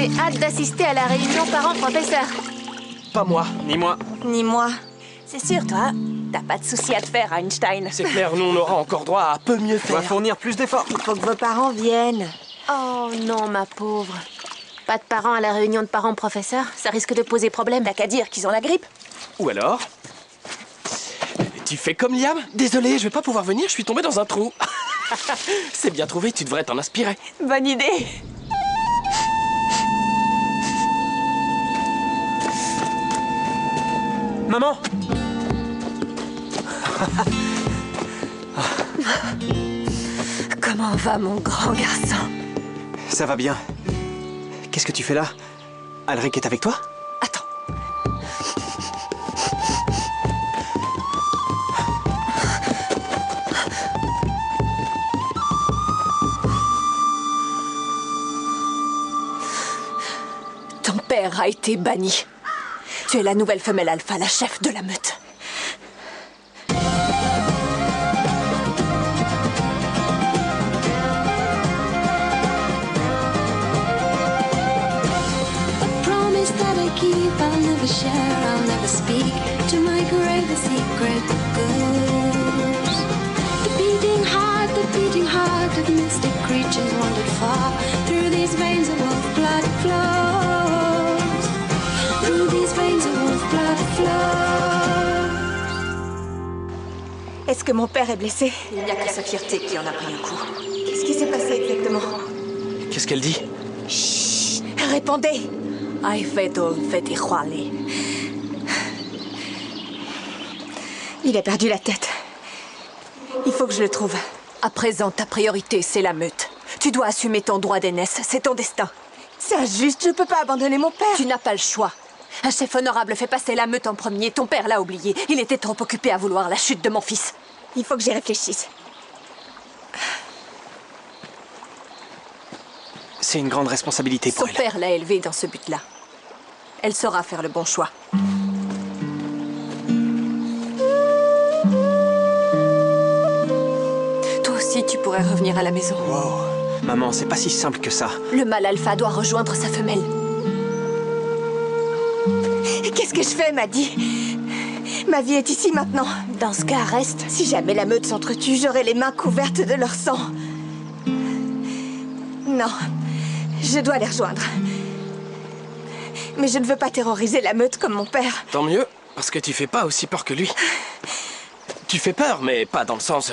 J'ai hâte d'assister à la réunion parents-professeurs. Pas moi, ni moi. Ni moi. C'est sûr, toi, t'as pas de soucis à te faire, Einstein. C'est clair, nous on aura encore droit à peu mieux faire. On va fournir plus d'efforts. Il faut que vos parents viennent. Oh non, ma pauvre. Pas de parents à la réunion de parents-professeurs, ça risque de poser problème. T'as qu'à dire qu'ils ont la grippe. Ou alors... Tu fais comme Liam? Désolé, je vais pas pouvoir venir, je suis tombé dans un trou. C'est bien trouvé, tu devrais t'en inspirer. Bonne idée. Maman! Comment va mon grand garçon? Ça va bien. Qu'est-ce que tu fais là? Alric est avec toi? Attends. Ton père a été banni. Tu es la nouvelle femelle alpha, la chef de la meute. I'll never share, I'll never speak. To my grave the secret goes. The beating heart of mystic creatures wandered far. Through these veins of wolf blood flows. Through these veins of wolf blood flows. Est-ce que mon père est blessé? Il n'y a que sa fierté qui en a pris un coup. Qu'est-ce qui s'est passé exactement? Qu'est-ce qu'elle dit? Chut! Répondez! Il a perdu la tête. Il faut que je le trouve. À présent, ta priorité, c'est la meute. Tu dois assumer ton droit d'aînesse, c'est ton destin. C'est injuste, je peux pas abandonner mon père. Tu n'as pas le choix. Un chef honorable fait passer la meute en premier, ton père l'a oublié. Il était trop occupé à vouloir la chute de mon fils. Il faut que j'y réfléchisse. C'est une grande responsabilité pour Son elle. père l'a élevée dans ce but-là. Elle saura faire le bon choix. Toi aussi, tu pourrais revenir à la maison. Wow. Maman, c'est pas si simple que ça. Le mâle alpha doit rejoindre sa femelle. Qu'est-ce que je fais, Maddie? Ma vie est ici maintenant. Dans ce cas, reste. Si jamais la meute s'entretue, j'aurai les mains couvertes de leur sang. Non, je dois les rejoindre. Mais je ne veux pas terroriser la meute comme mon père. Tant mieux, parce que tu fais pas aussi peur que lui. Tu fais peur, mais pas dans le sens...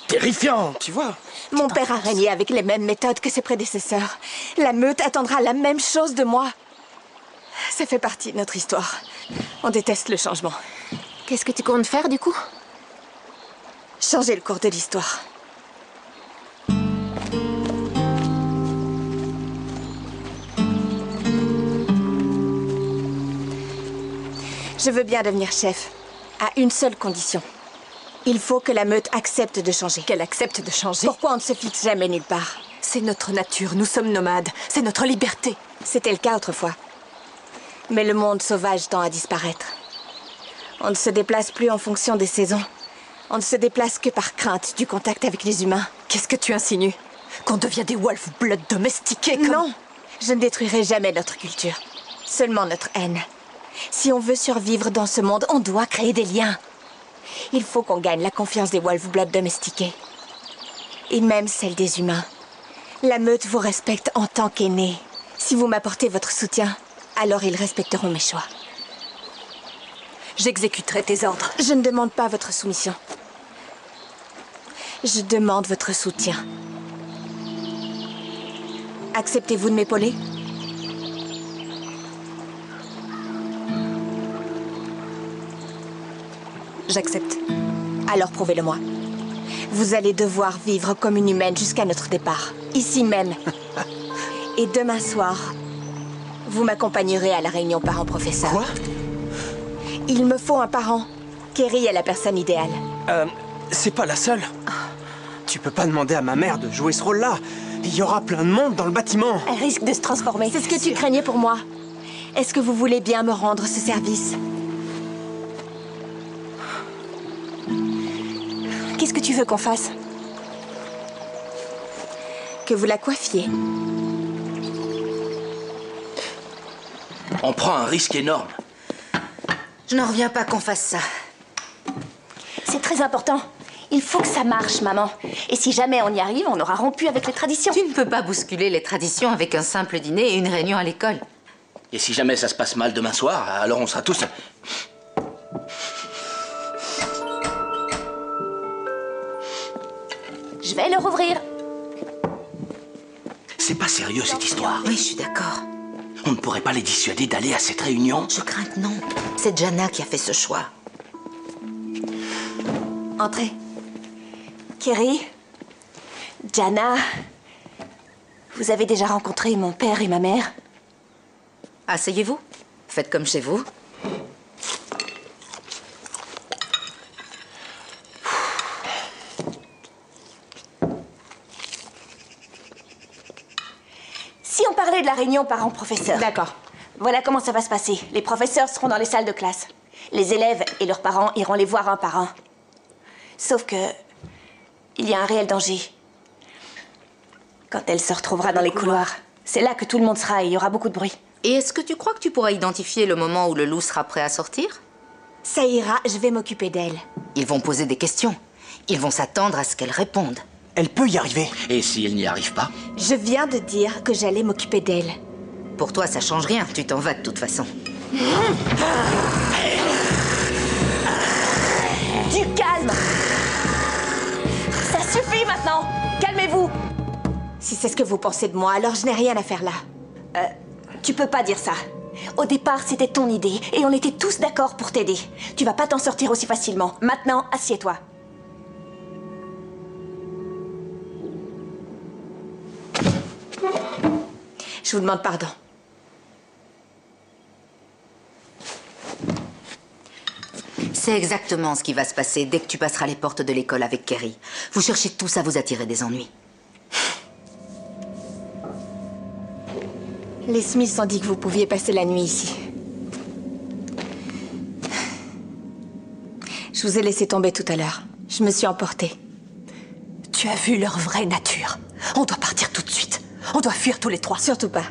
terrifiant, tu vois. Mon père a régné avec les mêmes méthodes que ses prédécesseurs. La meute attendra la même chose de moi. Ça fait partie de notre histoire. On déteste le changement. Qu'est-ce que tu comptes faire, du coup? Changer le cours de l'histoire. Je veux bien devenir chef, à une seule condition. Il faut que la meute accepte de changer. Qu'elle accepte de changer. Pourquoi on ne se fixe jamais nulle part? C'est notre nature, nous sommes nomades. C'est notre liberté. C'était le cas autrefois. Mais le monde sauvage tend à disparaître. On ne se déplace plus en fonction des saisons. On ne se déplace que par crainte du contact avec les humains. Qu'est-ce que tu insinues? Qu'on devient des wolf blood domestiqués comme... Non, je ne détruirai jamais notre culture. Seulement notre haine. Si on veut survivre dans ce monde, on doit créer des liens. Il faut qu'on gagne la confiance des wolf blood domestiqués. Et même celle des humains. La meute vous respecte en tant qu'aîné. Si vous m'apportez votre soutien, alors ils respecteront mes choix. J'exécuterai tes ordres. Je ne demande pas votre soumission. Je demande votre soutien. Acceptez-vous de m'épauler? J'accepte. Alors prouvez-le-moi. Vous allez devoir vivre comme une humaine jusqu'à notre départ. Ici même. Et demain soir, vous m'accompagnerez à la réunion parents-professeurs. Quoi? Il me faut un parent. Kerry est la personne idéale. C'est pas la seule. Tu peux pas demander à ma mère de jouer ce rôle-là. Il y aura plein de monde dans le bâtiment. Elle risque de se transformer. C'est ce que tu craignais pour moi. Est-ce que vous voulez bien me rendre ce service? Qu'est-ce que tu veux qu'on fasse? Que vous la coiffiez. On prend un risque énorme. Je n'en reviens pas qu'on fasse ça. C'est très important. Il faut que ça marche, maman. Et si jamais on y arrive, on aura rompu avec les traditions. Tu ne peux pas bousculer les traditions avec un simple dîner et une réunion à l'école. Et si jamais ça se passe mal demain soir, alors on sera tous... Je vais le rouvrir. C'est pas sérieux cette histoire. Oui, je suis d'accord. On ne pourrait pas les dissuader d'aller à cette réunion? Je crains que non. C'est Jana qui a fait ce choix. Entrez. Kerry, Jana, vous avez déjà rencontré mon père et ma mère? Asseyez-vous. Faites comme chez vous. Si on parlait de la réunion parents-professeurs. D'accord. Voilà comment ça va se passer. Les professeurs seront dans les salles de classe. Les élèves et leurs parents iront les voir un par un. Sauf que... il y a un réel danger. Quand elle se retrouvera dans les couloirs, c'est là que tout le monde sera et il y aura beaucoup de bruit. Et est-ce que tu crois que tu pourras identifier le moment où le loup sera prêt à sortir? Ça ira, je vais m'occuper d'elle. Ils vont poser des questions. Ils vont s'attendre à ce qu'elle réponde. Elle peut y arriver. Et s'il n'y arrive pas? Je viens de dire que j'allais m'occuper d'elle. Pour toi, ça change rien. Tu t'en vas de toute façon. Du calme! Ça suffit maintenant! Calmez-vous! Si c'est ce que vous pensez de moi, alors je n'ai rien à faire là. Tu peux pas dire ça. Au départ, c'était ton idée et on était tous d'accord pour t'aider. Tu vas pas t'en sortir aussi facilement. Maintenant, assieds-toi. Je vous demande pardon. C'est exactement ce qui va se passer dès que tu passeras les portes de l'école avec Kerry. Vous cherchez tous à vous attirer des ennuis. Les Smiths ont dit que vous pouviez passer la nuit ici. Je vous ai laissé tomber tout à l'heure. Je me suis emportée. Tu as vu leur vraie nature. On doit partir tout de suite. On doit fuir tous les trois. Surtout pas.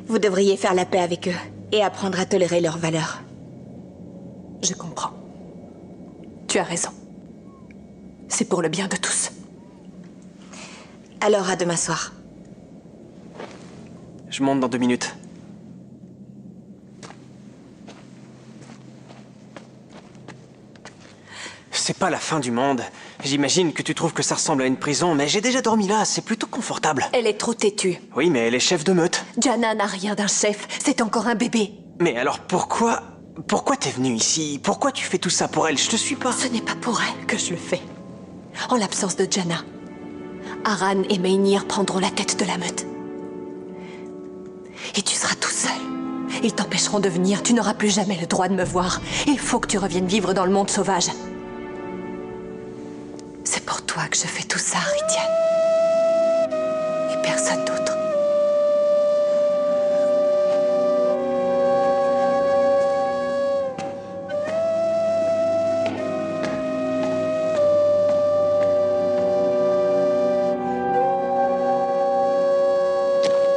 Vous devriez faire la paix avec eux et apprendre à tolérer leurs valeurs. Je comprends. Tu as raison. C'est pour le bien de tous. Alors à demain soir. Je monte dans 2 minutes. C'est pas la fin du monde. J'imagine que tu trouves que ça ressemble à une prison, mais j'ai déjà dormi là, c'est plutôt confortable. Elle est trop têtue. Oui, mais elle est chef de meute. Jana n'a rien d'un chef. C'est encore un bébé. Mais alors pourquoi... Pourquoi t'es venue ici? Pourquoi tu fais tout ça pour elle? Je te suis pas. Ce n'est pas pour elle que je le fais. En l'absence de Jana, Aran et Meinhir prendront la tête de la meute. Et tu seras tout seul. Ils t'empêcheront de venir. Tu n'auras plus jamais le droit de me voir. Il faut que tu reviennes vivre dans le monde sauvage. C'est pour toi que je fais tout ça, Rydian. Et personne d'autre.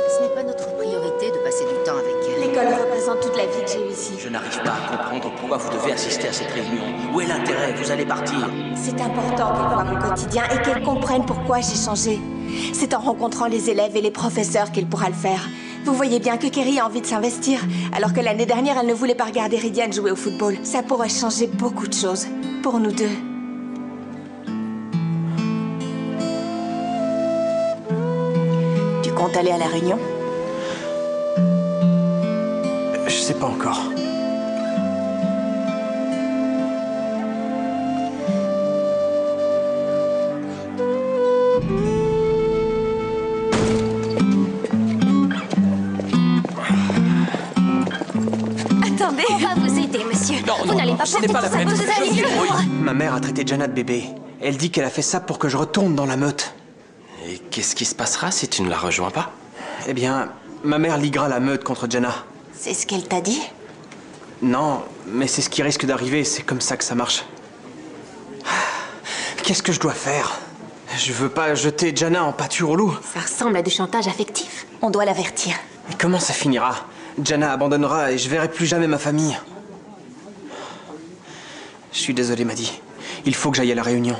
Ce n'est pas notre priorité de passer du temps avec Kerry. L'école représente toute la vie que j'ai eue ici. Je n'arrive pas à comprendre pourquoi vous devez assister à cette réunion. Où est l'intérêt? Vous allez partir. C'est important qu'elle voie mon quotidien et qu'elle comprenne pourquoi j'ai changé. C'est en rencontrant les élèves et les professeurs qu'elle pourra le faire. Vous voyez bien que Kerry a envie de s'investir, alors que l'année dernière, elle ne voulait pas regarder Rydian jouer au football. Ça pourrait changer beaucoup de choses, pour nous deux. Tu comptes aller à la réunion? Je sais pas encore. Attendez! On va vous aider, monsieur. Non, Vous non, n'allez non, pas ce n'est porter pas la tout ça, peine. vous allez Je le débrouille. Ma mère a traité Jana de bébé. Elle dit qu'elle a fait ça pour que je retourne dans la meute. Et qu'est-ce qui se passera si tu ne la rejoins pas? Eh bien, ma mère liguera la meute contre Jana. C'est ce qu'elle t'a dit? Non, mais c'est ce qui risque d'arriver, c'est comme ça que ça marche. Qu'est-ce que je dois faire? Je veux pas jeter Jana en pâture au loup. Ça ressemble à du chantage affectif. On doit l'avertir. Mais comment ça finira? Jana abandonnera et je verrai plus jamais ma famille. Je suis désolé, Maddie. Il faut que j'aille à la réunion.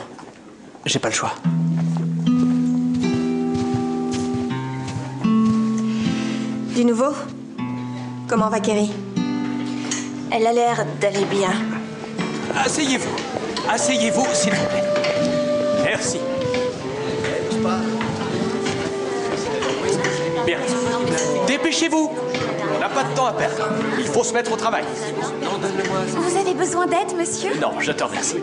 J'ai pas le choix. Du nouveau? Comment va Kerry? Elle a l'air d'aller bien. Asseyez-vous. Asseyez-vous, s'il vous plaît. Merci. Bien. Dépêchez-vous. On n'a pas de temps à perdre. Il faut se mettre au travail. Vous avez besoin d'aide, monsieur? Non, je te remercie.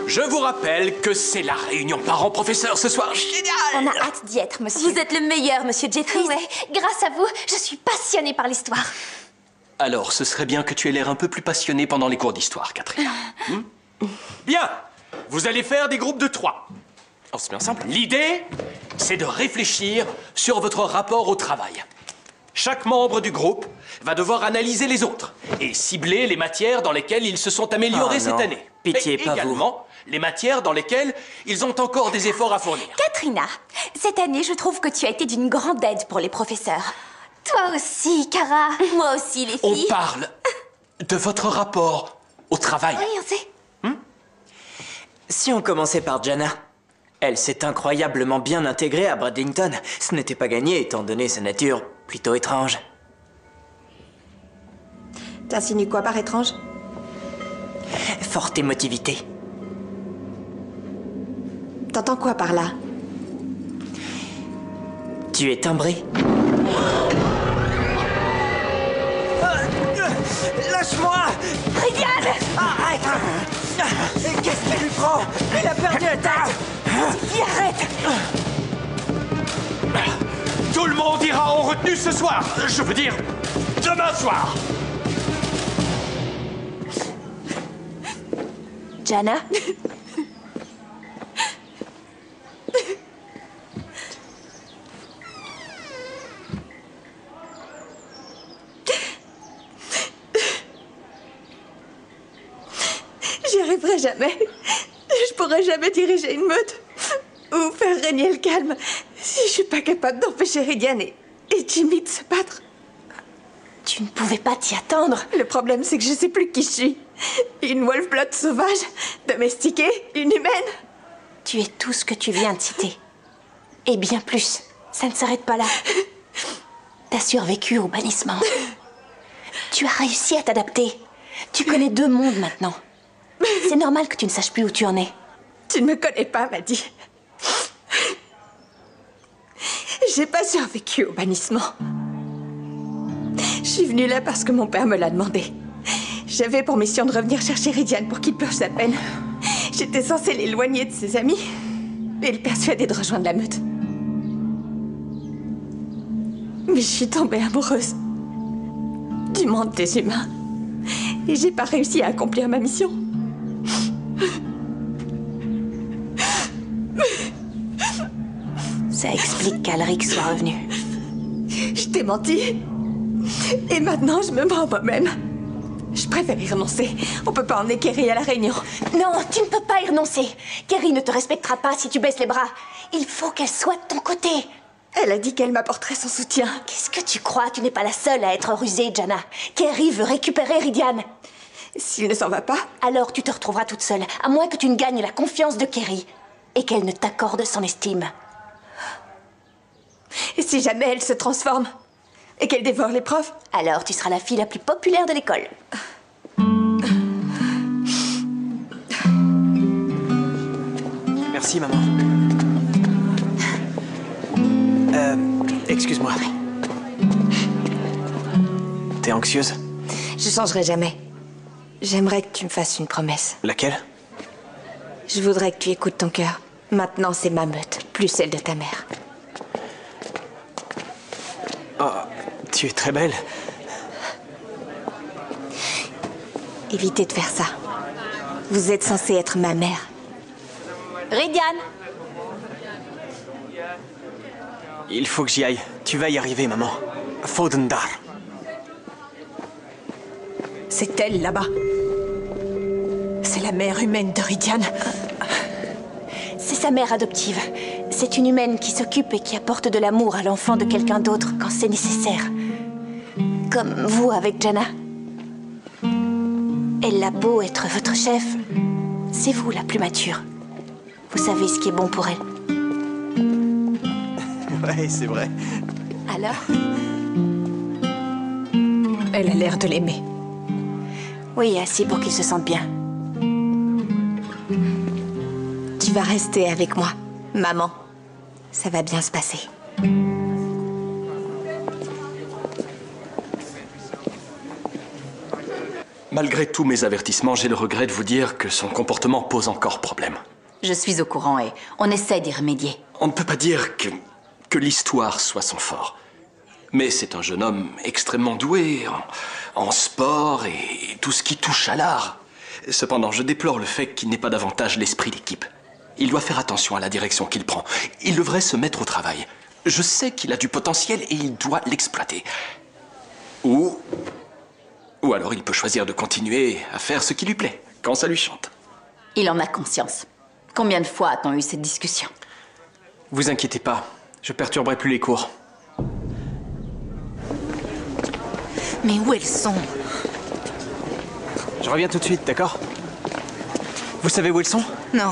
Je vous rappelle que c'est la réunion parents-professeurs ce soir. Génial! On a hâte d'y être, monsieur. Vous êtes le meilleur, monsieur Jeffries. Ouais, grâce à vous, je suis passionnée par l'histoire. Alors, ce serait bien que tu aies l'air un peu plus passionné pendant les cours d'histoire, Catherine. Bien. Vous allez faire des groupes de 3. Oh, c'est bien simple. L'idée, c'est de réfléchir sur votre rapport au travail. Chaque membre du groupe va devoir analyser les autres et cibler les matières dans lesquelles ils se sont améliorés cette année. Pitié, et pas vous. également les matières dans lesquelles ils ont encore des efforts à fournir. Katrina, cette année, je trouve que tu as été d'une grande aide pour les professeurs. Toi aussi, Cara. Moi aussi, les On filles. parle de votre rapport au travail. Oui, on sait. Si on commençait par Jana, elle s'est incroyablement bien intégrée à Bradlington. Ce n'était pas gagné étant donné sa nature plutôt étrange. T'insinues quoi par étrange? Forte émotivité. T'entends quoi par là? Tu es timbré. Lâche-moi! Ridiane! Arrête! Qu'est-ce qui lui prend? Elle a perdu la tête! Titi, arrête! Tout le monde ira en retenue ce soir. Je veux dire, demain soir. Jana? J'y arriverai jamais. Je pourrai jamais diriger une meute ou faire régner le calme si je suis pas capable d'empêcher Ridian et Jimmy de se battre. Tu ne pouvais pas t'y attendre. Le problème, c'est que je sais plus qui je suis. Une Wolf-Blood sauvage, domestiquée, une humaine. Tu es tout ce que tu viens de citer. Et bien plus. Ça ne s'arrête pas là. T'as survécu au bannissement. Tu as réussi à t'adapter. Tu connais 2 mondes maintenant. C'est normal que tu ne saches plus où tu en es. Tu ne me connais pas, Maddie. J'ai pas survécu au bannissement. Je suis venue là parce que mon père me l'a demandé. J'avais pour mission de revenir chercher Ridian pour qu'il purge sa peine. J'étais censée l'éloigner de ses amis et le persuader de rejoindre la meute. Mais je suis tombée amoureuse du monde des humains. Et j'ai pas réussi à accomplir ma mission. Ça explique qu'Alric soit revenu. Je t'ai menti. Et maintenant, je me mens moi-même. Je préfère y renoncer. On peut pas emmener Kerry à la réunion. Non, tu ne peux pas y renoncer. Kerry ne te respectera pas si tu baisses les bras. Il faut qu'elle soit de ton côté. Elle a dit qu'elle m'apporterait son soutien. Qu'est-ce que tu crois? Tu n'es pas la seule à être rusée, Jana. Kerry veut récupérer Ridian. S'il ne s'en va pas, alors tu te retrouveras toute seule, à moins que tu ne gagnes la confiance de Kerry et qu'elle ne t'accorde son estime. et si jamais elle se transforme et qu'elle dévore les profs, alors tu seras la fille la plus populaire de l'école. Merci, maman. Excuse-moi. T'es anxieuse? je changerai jamais. J'aimerais que tu me fasses une promesse. Laquelle? Je voudrais que tu écoutes ton cœur. Maintenant, c'est ma meute, plus celle de ta mère. Oh, tu es très belle. Évitez de faire ça. Vous êtes censé être ma mère. Ridian! Il faut que j'y aille. Tu vas y arriver, maman. Fodendar. C'est elle, là-bas. C'est la mère humaine de Ridian. C'est sa mère adoptive. C'est une humaine qui s'occupe et qui apporte de l'amour à l'enfant de quelqu'un d'autre quand c'est nécessaire. Comme vous avec Jana. Elle a beau être votre chef, c'est vous la plus mature. Vous savez ce qui est bon pour elle. Ouais, c'est vrai. Alors? Elle a l'air de l'aimer. Oui, assez pour qu'il se sente bien. Tu vas rester avec moi, maman. Ça va bien se passer. Malgré tous mes avertissements, j'ai le regret de vous dire que son comportement pose encore problème. Je suis au courant et on essaie d'y remédier. On ne peut pas dire que l'histoire soit son fort. Mais c'est un jeune homme extrêmement doué en sport et tout ce qui touche à l'art. Cependant, je déplore le fait qu'il n'ait pas davantage l'esprit d'équipe. Il doit faire attention à la direction qu'il prend. Il devrait se mettre au travail. Je sais qu'il a du potentiel et il doit l'exploiter. Ou alors il peut choisir de continuer à faire ce qui lui plaît, quand ça lui chante. Il en a conscience. Combien de fois a-t-on eu cette discussion? Vous inquiétez pas, je perturberai plus les cours. Mais où elles sont? Je reviens tout de suite, d'accord? Vous savez où elles sont? Non.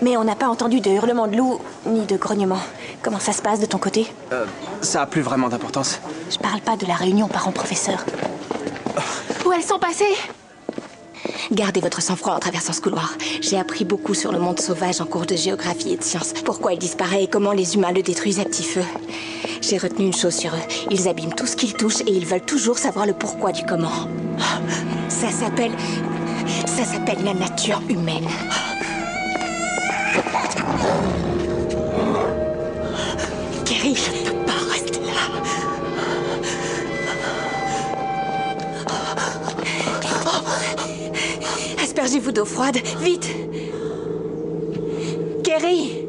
Mais on n'a pas entendu de hurlements de loup, ni de grognements. Comment ça se passe de ton côté? Ça a plus vraiment d'importance. Je parle pas de la réunion parents-professeurs. Où elles sont passées? Gardez votre sang-froid en traversant ce couloir. J'ai appris beaucoup sur le monde sauvage en cours de géographie et de sciences. Pourquoi il disparaît et comment les humains le détruisent à petit feu. J'ai retenu une chose sur eux. Ils abîment tout ce qu'ils touchent et ils veulent toujours savoir le pourquoi du comment. Ça s'appelle la nature humaine. Kerry, je ne peux pas rester là. Aspergez-vous d'eau froide, vite! Kerry!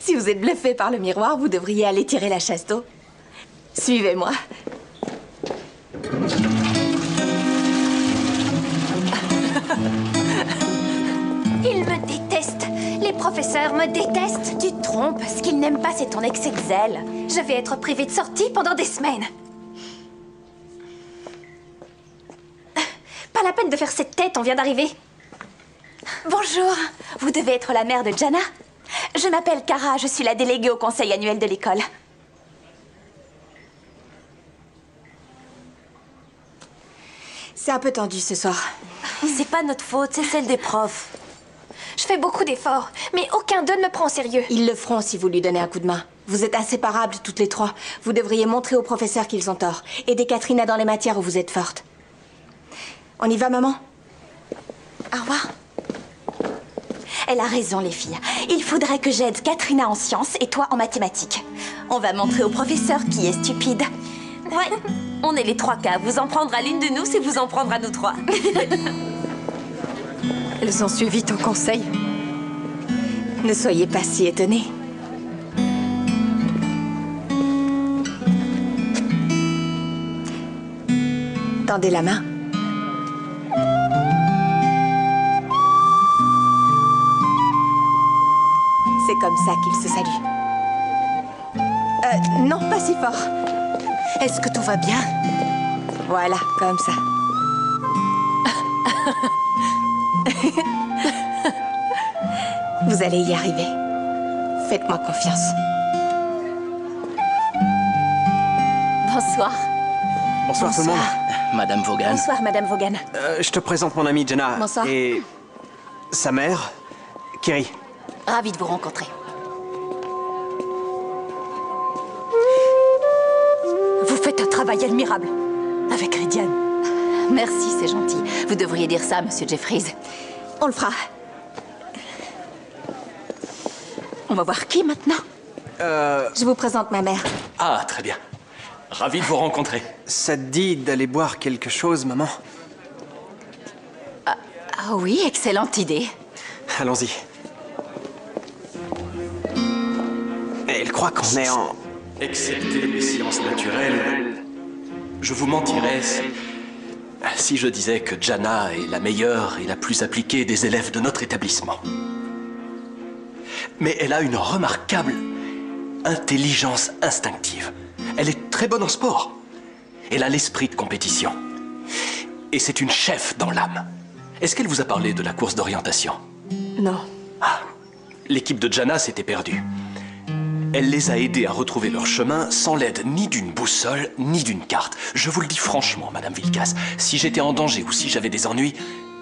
Si vous êtes bluffé par le miroir, vous devriez aller tirer la chasse d'eau. Suivez-moi. Ils me détestent. Les professeurs me détestent. Tu te trompes. Ce qu'ils n'aiment pas, c'est ton excès de zèle. Je vais être privée de sortie pendant des semaines. Pas la peine de faire cette tête, on vient d'arriver. Bonjour. Vous devez être la mère de Jana. Je m'appelle Kara, je suis la déléguée au conseil annuel de l'école. C'est un peu tendu ce soir. C'est pas notre faute, c'est celle des profs. Je fais beaucoup d'efforts, mais aucun d'eux ne me prend au sérieux. Ils le feront si vous lui donnez un coup de main. Vous êtes inséparables toutes les trois. Vous devriez montrer aux professeurs qu'ils ont tort. Aidez Katrina dans les matières où vous êtes forte. On y va, maman? Au revoir. Elle a raison, les filles. Il faudrait que j'aide Katrina en sciences et toi en mathématiques. On va montrer au professeur qui est stupide. Ouais, on est les trois cas. Vous en prendra l'une de nous, c'est vous en prendre à nous trois. Elles ont suivi ton conseil. Ne soyez pas si étonnés. Tendez la main. C'est comme ça qu'ils se saluent. Non, pas si fort. Est-ce que tout va bien? Voilà, comme ça. Vous allez y arriver. Faites-moi confiance. Bonsoir. Bonsoir tout le monde. Madame Vaughan. Bonsoir, Madame Vaughan. Je te présente mon amie Jana. Bonsoir. Et sa mère, Kerry. Ravie de vous rencontrer. Vous faites un travail admirable. Avec Rydian. Merci, c'est gentil. Vous devriez dire ça, Monsieur Jeffries. On le fera. On va voir qui maintenant? Je vous présente ma mère. Ah, très bien. Ravi de vous rencontrer. Ça te dit d'aller boire quelque chose, maman? Ah oui, excellente idée. Allons-y. Elle croit qu'on est en... Excepté les sciences naturelles, je vous mentirais Si je disais que Jana est la meilleure et la plus appliquée des élèves de notre établissement. Mais elle a une remarquable intelligence instinctive. Elle est très bonne en sport. Elle a l'esprit de compétition. Et c'est une chef dans l'âme. Est-ce qu'elle vous a parlé de la course d'orientation? Non. Ah, l'équipe de Jana s'était perdue. Elle les a aidés à retrouver leur chemin sans l'aide ni d'une boussole, ni d'une carte. Je vous le dis franchement, Madame Vilkas, si j'étais en danger ou si j'avais des ennuis,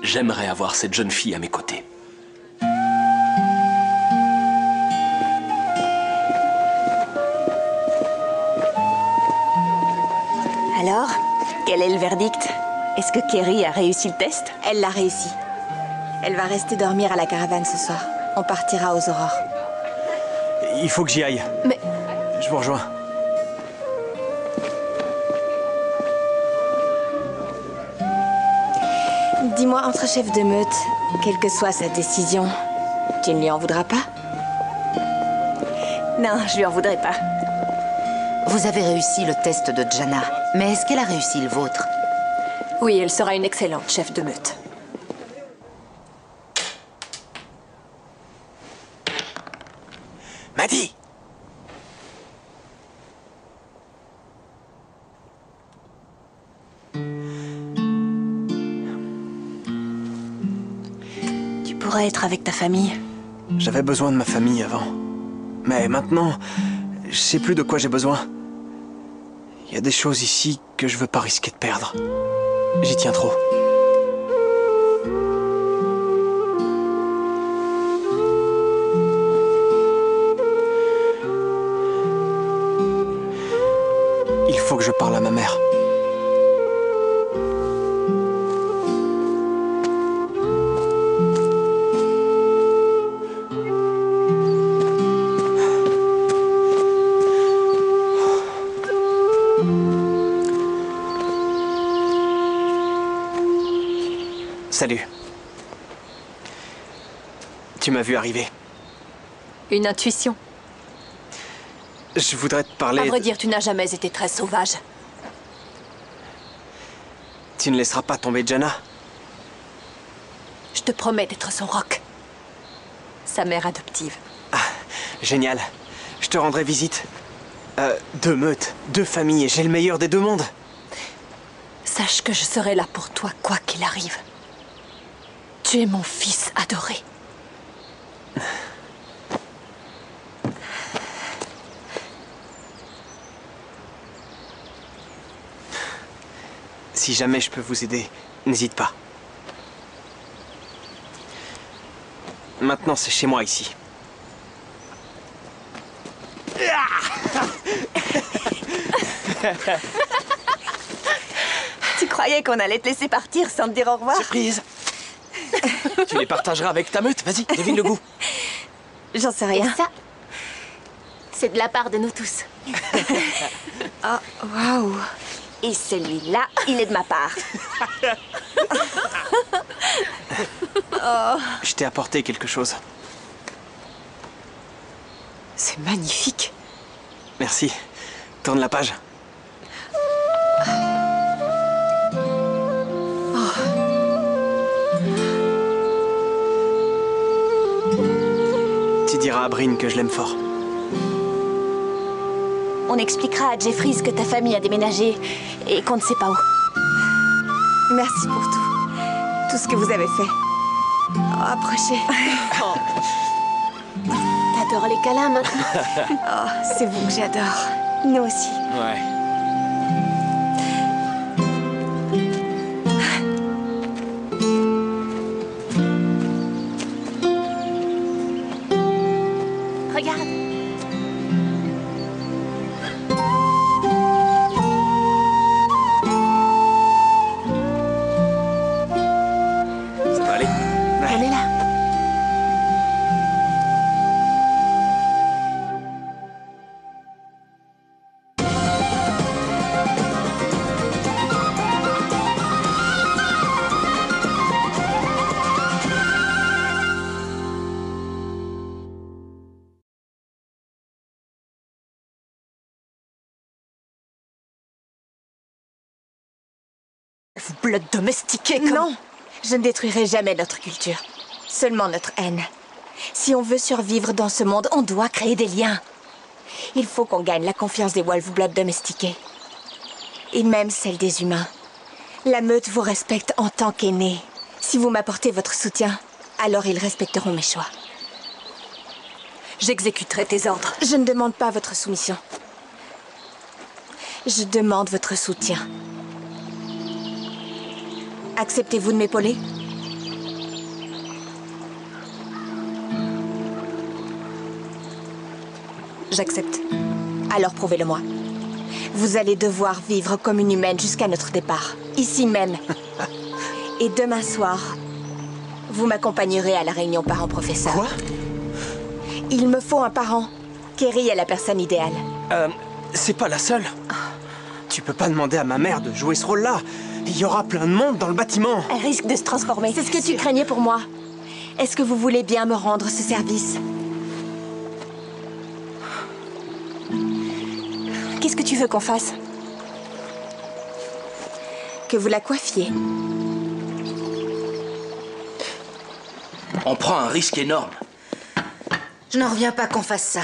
j'aimerais avoir cette jeune fille à mes côtés. Alors, quel est le verdict? Est-ce que Kerry a réussi le test? Elle l'a réussi. Elle va rester dormir à la caravane ce soir. On partira aux aurores. Il faut que j'y aille. Mais... Je vous rejoins. Dis-moi, entre chefs de meute, quelle que soit sa décision, tu ne lui en voudras pas? Non, je lui en voudrais pas. Vous avez réussi le test de Jana, mais est-ce qu'elle a réussi le vôtre? Oui, elle sera une excellente chef de meute. Maddie! Tu pourrais être avec ta famille. J'avais besoin de ma famille avant. Mais maintenant, je sais plus de quoi j'ai besoin. Il y a des choses ici que je veux pas risquer de perdre. J'y tiens trop. Il faut que je parle à ma mère. Salut. Tu m'as vu arriver. Une intuition. Je voudrais te parler... À vrai dire, tu n'as jamais été très sauvage. Tu ne laisseras pas tomber Jana? Je te promets d'être son roc. Sa mère adoptive. Ah, génial. Je te rendrai visite. Deux meutes, deux familles, j'ai le meilleur des deux mondes. Sache que je serai là pour toi, quoi qu'il arrive. Tu es mon fils adoré. Si jamais je peux vous aider, n'hésite pas. Maintenant, c'est chez moi ici. Tu croyais qu'on allait te laisser partir sans te dire au revoir? Surprise. Tu les partageras avec ta meute. Vas-y, devine le goût. J'en sais rien. Et ça, c'est de la part de nous tous. Oh, waouh. Et celui-là, il est de ma part. Je t'ai apporté quelque chose. C'est magnifique. Merci. Tourne la page. Tu diras à Bryn que je l'aime fort. On expliquera à Jeffries que ta famille a déménagé et qu'on ne sait pas où. Merci pour tout. Tout ce que vous avez fait. Oh, approchez. T'adores les câlins maintenant? Oh, c'est vous que j'adore. Nous aussi. Ouais. Regarde. Ça va aller? On est là. Wolf-Blood domestiqués comme... Non, je ne détruirai jamais notre culture. Seulement notre haine. Si on veut survivre dans ce monde, on doit créer des liens. Il faut qu'on gagne la confiance des Wolf-Blood domestiqués. Et même celle des humains. La meute vous respecte en tant qu'aîné. Si vous m'apportez votre soutien, alors ils respecteront mes choix. J'exécuterai tes ordres. Je ne demande pas votre soumission. Je demande votre soutien. Acceptez-vous de m'épauler? J'accepte. Alors prouvez-le-moi. Vous allez devoir vivre comme une humaine jusqu'à notre départ. Ici même. Et demain soir, vous m'accompagnerez à la réunion parents-professeurs. Quoi? Il me faut un parent. Kerry est la personne idéale. C'est pas la seule. Tu peux pas demander à ma mère de jouer ce rôle-là. Il y aura plein de monde dans le bâtiment. Elle risque de se transformer. C'est ce que tu craignais pour moi. Est-ce que vous voulez bien me rendre ce service? Qu'est-ce que tu veux qu'on fasse? Que vous la coiffiez. On prend un risque énorme. Je n'en reviens pas qu'on fasse ça.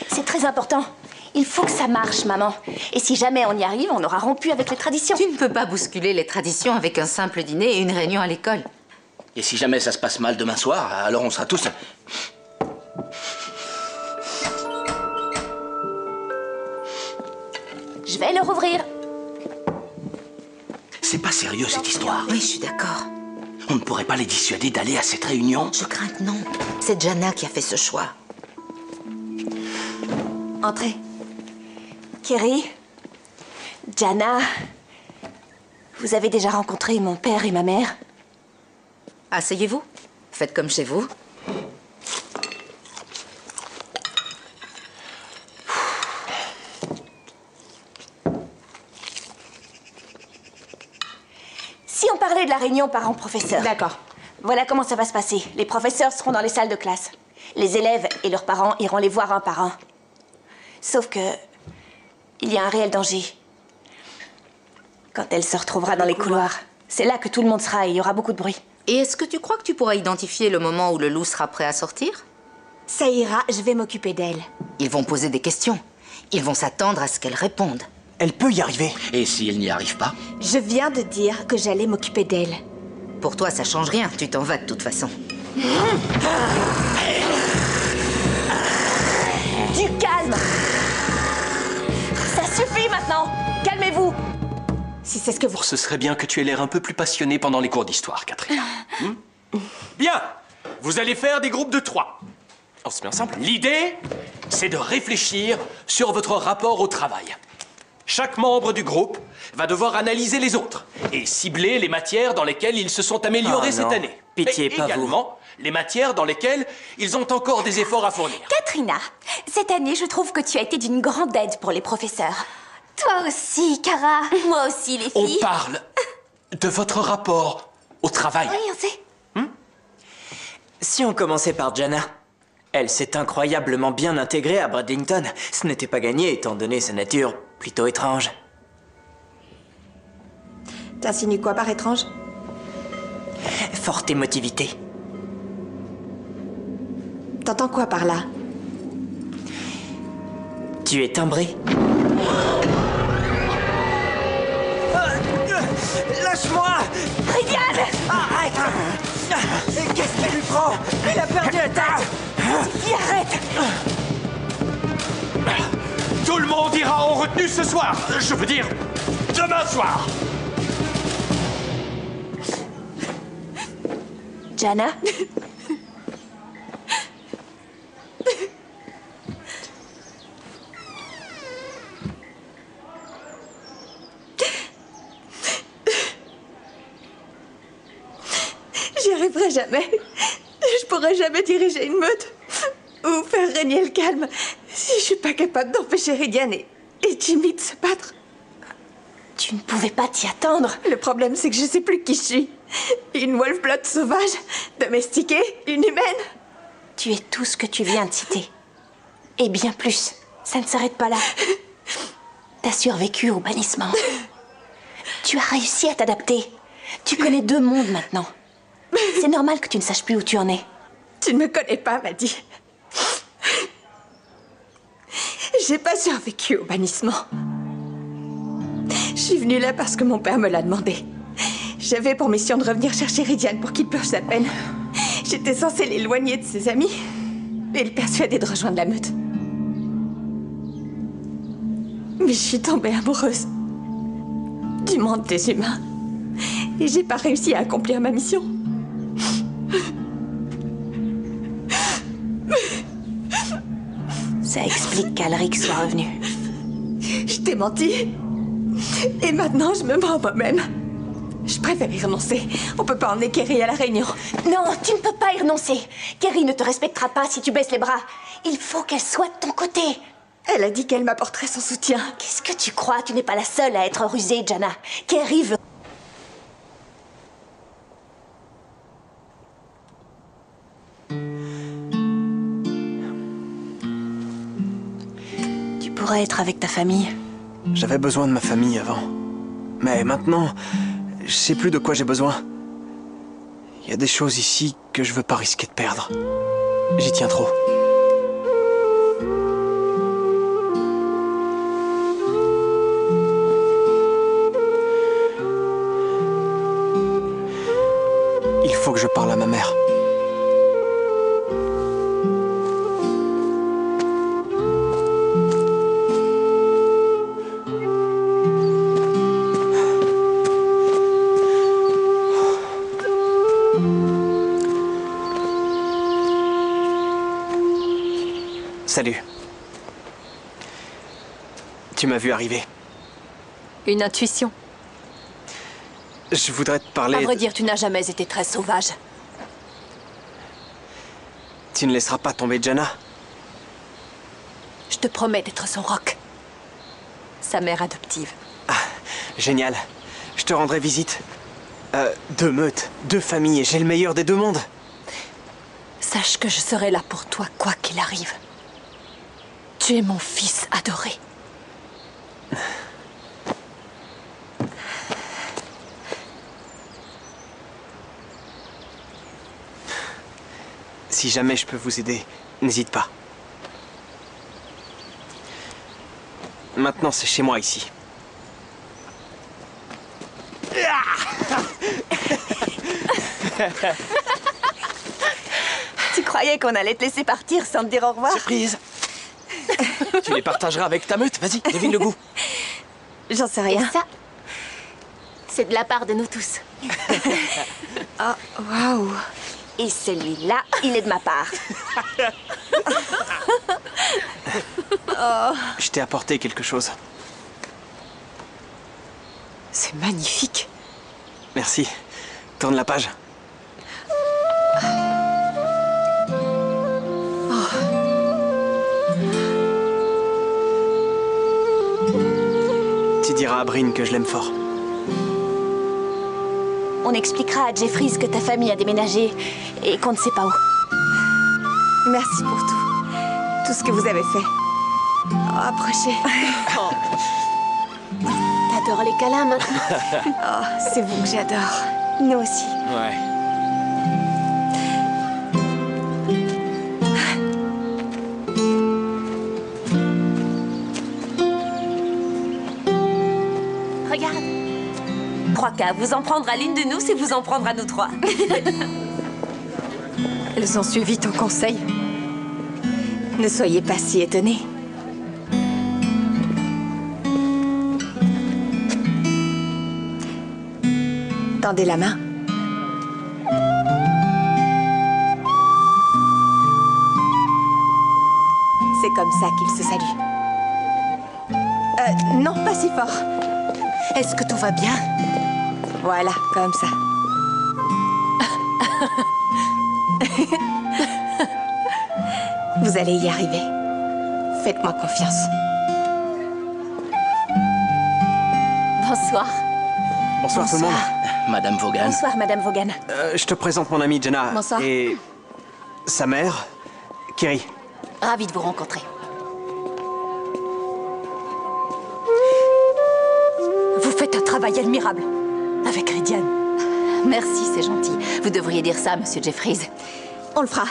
C'est très important. Il faut que ça marche, maman. Et si jamais on y arrive, on aura rompu avec les traditions. Tu ne peux pas bousculer les traditions avec un simple dîner et une réunion à l'école. Et si jamais ça se passe mal demain soir, alors on sera tous... Je vais le rouvrir. C'est pas sérieux cette histoire. Oui, je suis d'accord. On ne pourrait pas les dissuader d'aller à cette réunion? Je crains que non. C'est Jana qui a fait ce choix. Entrez. Kerry, Jana, vous avez déjà rencontré mon père et ma mère? Asseyez-vous. Faites comme chez vous. Si on parlait de la réunion parents-professeurs. D'accord. Voilà comment ça va se passer. Les professeurs seront dans les salles de classe. Les élèves et leurs parents iront les voir un par un. Sauf que... il y a un réel danger. Quand elle se retrouvera dans les couloirs, c'est là que tout le monde sera et il y aura beaucoup de bruit. Et est-ce que tu crois que tu pourras identifier le moment où le loup sera prêt à sortir? Ça ira, je vais m'occuper d'elle. Ils vont poser des questions. Ils vont s'attendre à ce qu'elle réponde. Elle peut y arriver. Et s'il n'y arrive pas? Je viens de dire que j'allais m'occuper d'elle. Pour toi, ça change rien. Tu t'en vas de toute façon. Du calme! Ça suffit maintenant! Calmez-vous! Si c'est ce que vous... Ce serait bien que tu aies l'air un peu plus passionné pendant les cours d'histoire, Catherine. Bien! Vous allez faire des groupes de 3. Oh, c'est bien simple. L'idée, c'est de réfléchir sur votre rapport au travail. Chaque membre du groupe va devoir analyser les autres et cibler les matières dans lesquelles ils se sont améliorés cette année. Pitié, et pas vous. également les matières dans lesquelles ils ont encore des efforts à fournir. Katrina, cette année, je trouve que tu as été d'une grande aide pour les professeurs. Toi aussi, Kara. Moi aussi, les On filles. parle de votre rapport au travail. Oui, on sait. Si on commençait par Jana. Elle s'est incroyablement bien intégrée à Bradlington. Ce n'était pas gagné étant donné sa nature plutôt étrange. T'insinues quoi par étrange? Forte émotivité. T'entends quoi par là? Tu es timbré. Lâche-moi! Ridiane! Arrête! Qu'est-ce qu'elle lui prend? Elle a perdu la tête! Suffit, arrête! Tout le monde ira en retenue ce soir. Je veux dire, demain soir. Jana? J'y arriverai jamais. Je pourrai jamais diriger une meute ou faire régner le calme si je suis pas capable d'empêcher Ridian et Jimmy de se battre. Tu ne pouvais pas t'y attendre. Le problème, c'est que je sais plus qui je suis. Une Wolf-Blood sauvage, domestiquée, une humaine. Tu es tout ce que tu viens de citer. Et bien plus. Ça ne s'arrête pas là. T'as survécu au bannissement. Tu as réussi à t'adapter. Tu connais 2 mondes maintenant. C'est normal que tu ne saches plus où tu en es. Tu ne me connais pas, Maddie. J'ai pas survécu au bannissement. Je suis venue là parce que mon père me l'a demandé. J'avais pour mission de revenir chercher Rydian pour qu'il purge sa peine. J'étais censée l'éloigner de ses amis et le persuader de rejoindre la meute. Mais je suis tombée amoureuse du monde des humains. Et j'ai pas réussi à accomplir ma mission. Ça explique qu'Alric soit revenu. Je t'ai menti. Et maintenant, je me mens moi-même. Je préfère y renoncer. On peut pas emmener Kerry à la réunion. Non, tu ne peux pas y renoncer. Kerry ne te respectera pas si tu baisses les bras. Il faut qu'elle soit de ton côté. Elle a dit qu'elle m'apporterait son soutien. Qu'est-ce que tu crois? Tu n'es pas la seule à être rusée, Jana. Kerry veut... Tu pourrais être avec ta famille. J'avais besoin de ma famille avant. Mais maintenant, je sais plus de quoi j'ai besoin. Il y a des choses ici que je veux pas risquer de perdre. J'y tiens trop. Il faut que je parle à ma mère. Salut. Tu m'as vu arriver. Une intuition. Je voudrais te parler... À vrai dire, tu n'as jamais été très sauvage. Tu ne laisseras pas tomber Jana? Je te promets d'être son roc. Sa mère adoptive. Ah, génial. Je te rendrai visite. 2 meutes, 2 familles, et j'ai le meilleur des 2 mondes. Sache que je serai là pour toi, quoi qu'il arrive. Tu es mon fils adoré. Si jamais je peux vous aider, n'hésite pas. Maintenant, c'est chez moi ici. Tu croyais qu'on allait te laisser partir sans te dire au revoir? Surprise. Tu les partageras avec ta meute. Vas-y, devine le goût. J'en sais rien. Et ça, c'est de la part de nous tous. Oh, waouh. Et celui-là, il est de ma part. Je t'ai apporté quelque chose. C'est magnifique. Merci. Tourne la page. Tu diras à Bryn que je l'aime fort. On expliquera à Jeffries que ta famille a déménagé et qu'on ne sait pas où. Merci pour tout. Tout ce que vous avez fait. Oh, approchez. T'adores les câlins maintenant? Oh, c'est vous que j'adore. Nous aussi. Ouais. Regarde. Je crois qu'à vous en prendre à l'une de nous, c'est vous en prendre à nous 3. Elles ont suivi ton conseil. Ne soyez pas si étonnés. Tendez la main. C'est comme ça qu'ils se saluent. Non, pas si fort. Est-ce que tout va bien? Voilà, comme ça. Vous allez y arriver. Faites-moi confiance. Bonsoir. Bonsoir tout le monde. Madame Vaughan. Bonsoir, Madame Vaughan. Je te présente mon amie Jana. Bonsoir. Et sa mère, Kerry. Ravie de vous rencontrer. fait un travail admirable avec Rydian. Merci, c'est gentil. Vous devriez dire ça, Monsieur Jeffries. On le fera.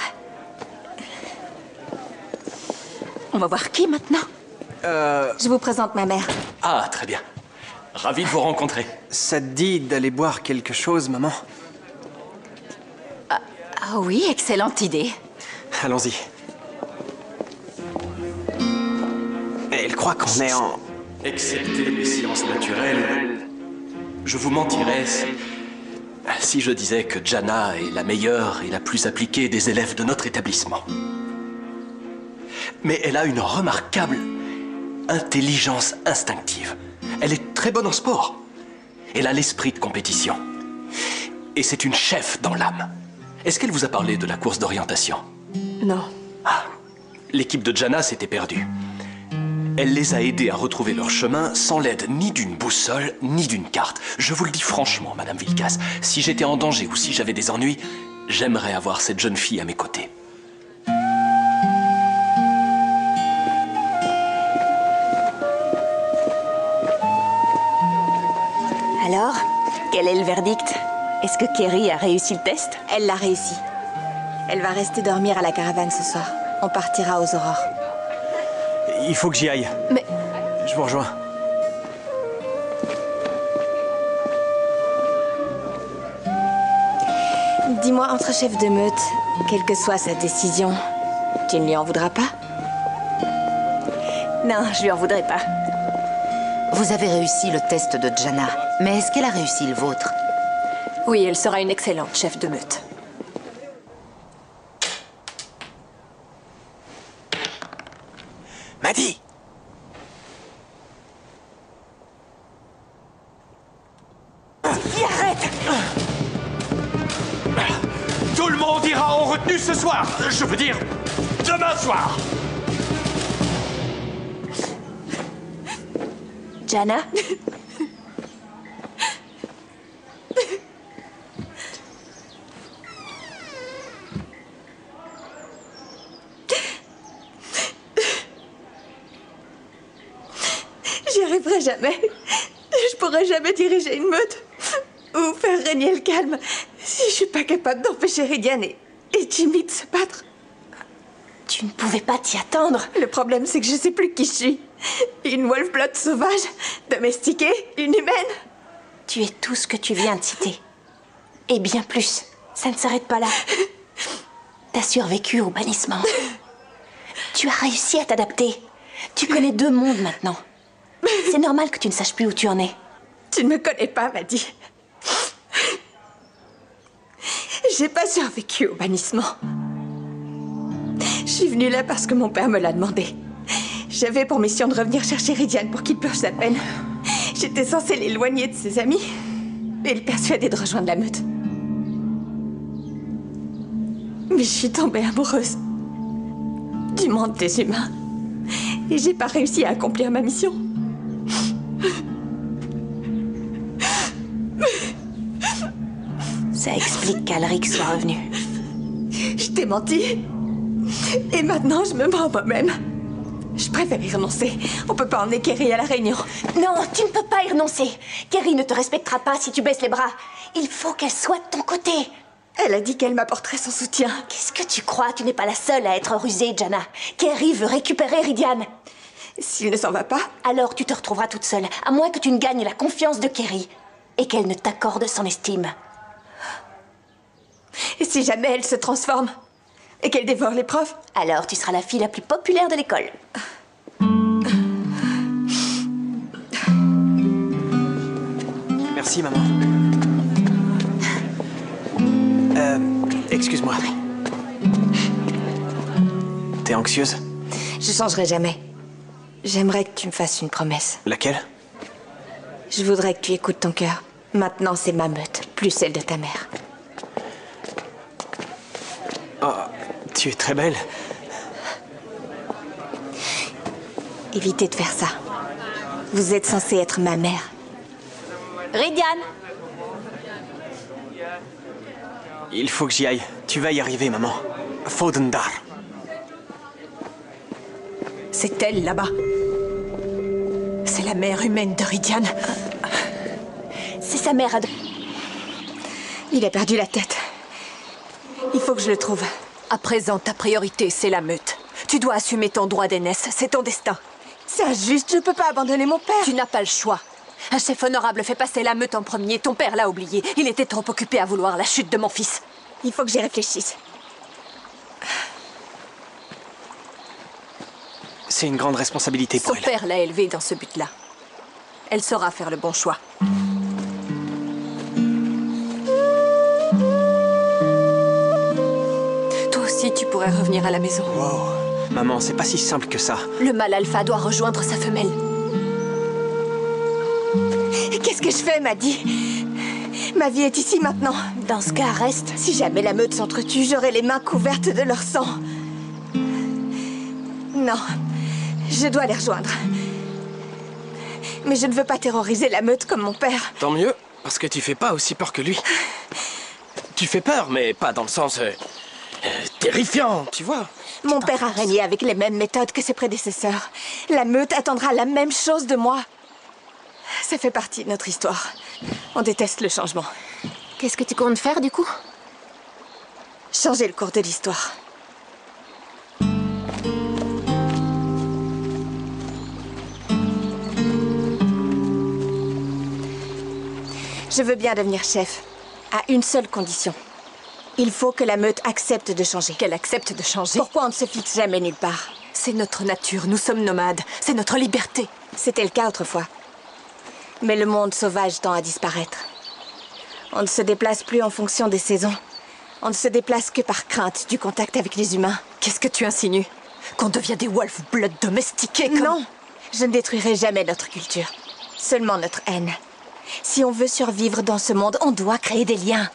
On va voir qui maintenant? Je vous présente ma mère. Ah, très bien. Ravi de vous rencontrer. Ça te dit d'aller boire quelque chose, maman? Ah oui, excellente idée. Allons-y. Elle croit qu'on est en... Excepté les sciences naturelles, je vous mentirais si je disais que Jana est la meilleure et la plus appliquée des élèves de notre établissement. Mais elle a une remarquable intelligence instinctive. Elle est très bonne en sport. Elle a l'esprit de compétition. Et c'est une chef dans l'âme. Est-ce qu'elle vous a parlé de la course d'orientation? Non. Ah, l'équipe de Jana s'était perdue. Elle les a aidés à retrouver leur chemin sans l'aide ni d'une boussole, ni d'une carte. Je vous le dis franchement, Madame Vilkas, si j'étais en danger ou si j'avais des ennuis, j'aimerais avoir cette jeune fille à mes côtés. Alors, quel est le verdict? Est-ce que Kerry a réussi le test? Elle l'a réussi. Elle va rester dormir à la caravane ce soir. On partira aux aurores. Il faut que j'y aille. Mais... Je vous rejoins. Dis-moi, entre chefs de meute, quelle que soit sa décision, tu ne lui en voudras pas? Non, je lui en voudrais pas. Vous avez réussi le test de Jana, mais est-ce qu'elle a réussi le vôtre? Oui, elle sera une excellente chef de meute. Maddie! Arrête! Tout le monde ira en retenue ce soir. Je veux dire, demain soir. Jana? J'y arriverai jamais. Je pourrai jamais diriger une meute ou faire régner le calme si je suis pas capable d'empêcher Rydian et Jimmy de se battre. Tu ne pouvais pas t'y attendre. Le problème, c'est que je sais plus qui je suis. Une Wolf-Blood sauvage, domestiquée, une humaine. Tu es tout ce que tu viens de citer. Et bien plus. Ça ne s'arrête pas là. T'as survécu au bannissement. Tu as réussi à t'adapter. Tu connais 2 mondes maintenant. C'est normal que tu ne saches plus où tu en es. Tu ne me connais pas, Maddie. J'ai pas survécu au bannissement. Je suis venue là parce que mon père me l'a demandé. J'avais pour mission de revenir chercher Rydian pour qu'il purge sa peine. J'étais censée l'éloigner de ses amis et le persuader de rejoindre la meute. Mais je suis tombée amoureuse du monde des humains. Et j'ai pas réussi à accomplir ma mission. Ça explique qu'Alric soit revenu. Je t'ai menti. Et maintenant, je me mens moi-même. Je préfère y renoncer. On peut pas emmener Kerry à la réunion. Non, tu ne peux pas y renoncer. Kerry ne te respectera pas si tu baisses les bras. Il faut qu'elle soit de ton côté. Elle a dit qu'elle m'apporterait son soutien. Qu'est-ce que tu crois? Tu n'es pas la seule à être rusée, Jana. Kerry veut récupérer Rydian. S'il ne s'en va pas? Alors tu te retrouveras toute seule, à moins que tu ne gagnes la confiance de Kerry et qu'elle ne t'accorde son estime. Et si jamais elle se transforme et qu'elle dévore les profs? Alors tu seras la fille la plus populaire de l'école. Merci, maman. Excuse-moi. T'es anxieuse? Je changerai jamais. J'aimerais que tu me fasses une promesse. Laquelle? Je voudrais que tu écoutes ton cœur. Maintenant, c'est ma meute, plus celle de ta mère. Oh, tu es très belle. Évitez de faire ça. Vous êtes censé être ma mère. Rydian! Il faut que j'y aille. Tu vas y arriver, maman. Fodendar. C'est elle, là-bas. C'est la mère humaine de Rydian. sa mère a... Il a perdu la tête. Il faut que je le trouve. À présent, ta priorité, c'est la meute. Tu dois assumer ton droit d'aînesse, c'est ton destin. C'est injuste, je peux pas abandonner mon père. Tu n'as pas le choix. Un chef honorable fait passer la meute en premier, ton père l'a oublié. Il était trop occupé à vouloir la chute de mon fils. Il faut que j'y réfléchisse. C'est une grande responsabilité pour Son elle. père l'a élevée dans ce but-là. Elle saura faire le bon choix. Toi aussi, tu pourrais revenir à la maison. Wow. Maman, c'est pas si simple que ça. Le mâle alpha doit rejoindre sa femelle. Qu'est-ce que je fais, Maddie? Ma vie est ici maintenant. Dans ce cas, reste. Si jamais la meute s'entretue, j'aurai les mains couvertes de leur sang. Non, je dois les rejoindre. Mais je ne veux pas terroriser la meute comme mon père. Tant mieux, parce que tu fais pas aussi peur que lui. Tu fais peur, mais pas dans le sens... terrifiant, tu vois. Mon père a régné avec les mêmes méthodes que ses prédécesseurs. La meute attendra la même chose de moi. Ça fait partie de notre histoire. On déteste le changement. Qu'est-ce que tu comptes faire, du coup? Changer le cours de l'histoire. Je veux bien devenir chef, à une seule condition. Il faut que la meute accepte de changer. Qu'elle accepte de changer. Pourquoi on ne se fixe jamais nulle part? C'est notre nature, nous sommes nomades. C'est notre liberté. C'était le cas autrefois. Mais le monde sauvage tend à disparaître. On ne se déplace plus en fonction des saisons. On ne se déplace que par crainte du contact avec les humains. Qu'est-ce que tu insinues? Qu'on devient des wolf blood domestiqués comme... Non, je ne détruirai jamais notre culture. Seulement notre haine. Si on veut survivre dans ce monde, on doit créer des liens.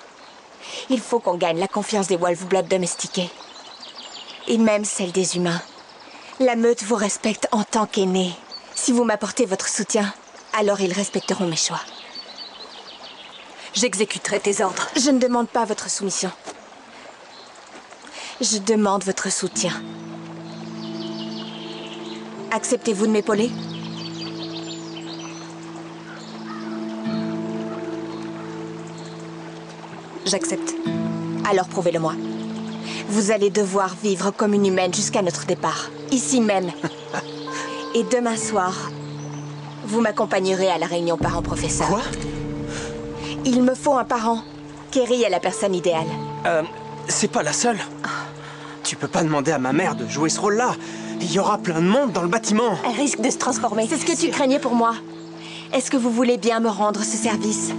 Il faut qu'on gagne la confiance des wolf blood domestiqués. Et même celle des humains. La meute vous respecte en tant qu'aîné. Si vous m'apportez votre soutien, alors ils respecteront mes choix. J'exécuterai tes ordres. Je ne demande pas votre soumission. Je demande votre soutien. Acceptez-vous de m'épauler? J'accepte. Alors prouvez-le-moi. Vous allez devoir vivre comme une humaine jusqu'à notre départ. Ici même. Et demain soir, vous m'accompagnerez à la réunion parents-professeurs. Quoi? Il me faut un parent. Kerry est la personne idéale. C'est pas la seule. Tu peux pas demander à ma mère de jouer ce rôle-là. Il y aura plein de monde dans le bâtiment. Elle risque de se transformer. C'est ce que tu craignais pour moi. Est-ce que vous voulez bien me rendre ce service?